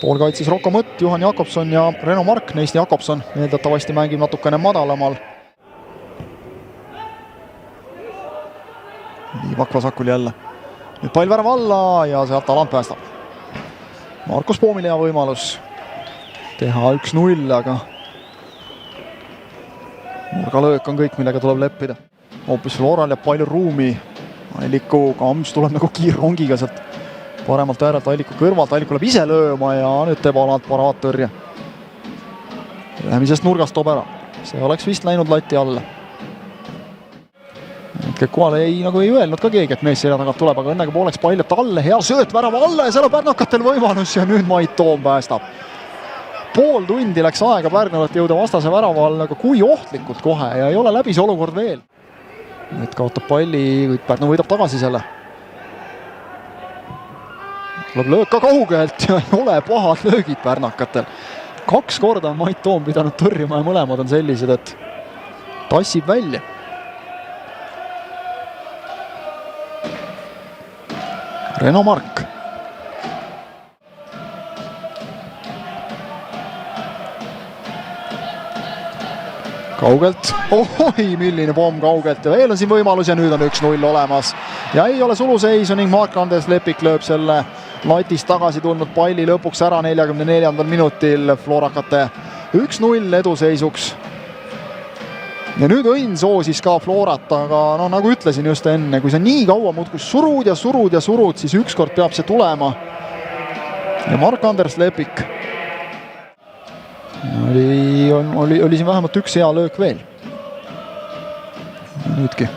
Poolkaitses Rocco Mõtt, Juhan Jakobson ja Reno Mark, neist Jakobson eeldatavasti mängib natukene madalamal. Liivak vasakul jälle. Nüüd pall värava alla ja sealt Alant päästab. Markus Poomil hea võimalus teha 1-0, aga nurgalöök on kõik, millega tuleb leppida. Hoopis Floral jääb palju ruumi. Alliku Kams tuleb nagu kiirrongiga sealt paremalt äärelt Alliku kõrvalt. Alliku läheb ise lööma ja nüüd teeb Alant paraattõrje. Lähemisest nurgast toob ära. See oleks vist läinud lati alla. Kohale ei öelnud ka keegi, et mees selja tagant tuleb, aga õnnega pooleks pall jääb talle. Hea sööt värava alla ja seal on pärnakatel võimalus ja nüüd Mait Toom päästab. Pool tundi läks aega Pärnulat jõuda vastase värava all, aga kui ohtlikult kohe ja ei ole läbi see olukord veel. Nüüd kaotab palli, kuid Pärnu võidab tagasi selle. Tuleb löök ka kaugelt ja ei ole pahad löögid pärnakatel. 2 korda on Mait Toom pidanud tõrjuma ja mõlemad on sellised, et tassib välja. Reno Mark. Kaugelt, ohoi, milline pomm kaugelt ja veel on siin võimalus ja nüüd on 1-0 olemas. Ja ei ole suluseisu ning Mark-Andres Lepik lööb selle latist tagasi tulnud palli lõpuks ära 44. minutil Florakate 1-0 eduseisuks. Ja nüüd õnn soosis ka Florat, aga nagu ütlesin just enne, kui sa nii kaua muudkus surud ja surud ja surud, siis ükskord peab see tulema. Ja Mark-Andres Lepik oli siin vähemalt üks hea löök veel. Nüüdki.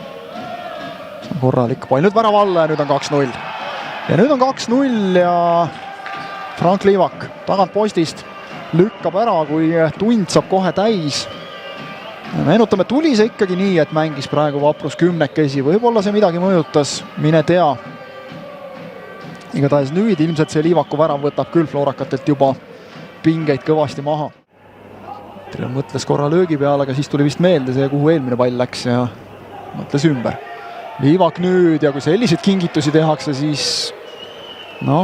See on korralik pall. Nüüd värava alla ja nüüd on 2-0. Ja nüüd on 2-0 ja Frank Liivak tagant postist lükkab ära, kui tund saab kohe täis. Meenutame, tuli see ikkagi nii, et mängis praegu Vaprus 10-kesi. Võib-olla see midagi mõjutas, mine tea. Igatahes nüüd ilmselt see Liivaku värav võtab küll Florakatelt juba pingeid kõvasti maha. Trell mõtles korra löögi peale, aga siis tuli vist meelde see, kuhu eelmine pall läks ja mõtles ümber. Liivak nüüd ja kui selliseid kingitusi tehakse, siis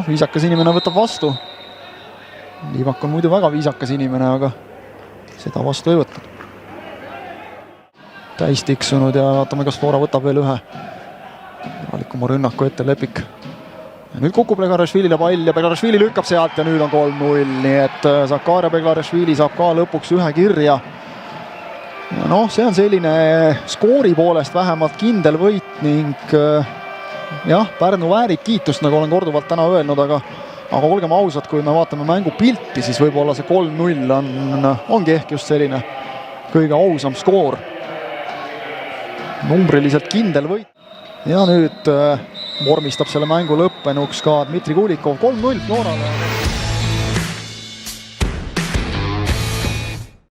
viisakas inimene võtab vastu. Liivak on muidu väga viisakas inimene, aga seda vastu ei võtnud. Täis tiksunud ja vaatame, kas Flora võtab veel ühe. Valikuma rünnaku ette Lepik. Ja nüüd kukub Beglarashvilile pall ja Beglarashvili lükkab sealt ja nüüd on 3-0. Nii et Zakaria Beglarashvili saab ka lõpuks ühe kirja. Ja see on selline skoori poolest vähemalt kindel võit ning Pärnu väärib kiitust, nagu olen korduvalt täna öelnud, aga olgem ausad, kui me vaatame mängu pilti, siis võib-olla see 3-0 ongi ehk just selline kõige ausam skoor. Numbriliselt kindel võit. Ja nüüd vormistab selle mängu lõppenuks ka Dmitri Kulikov 3-0 Florale.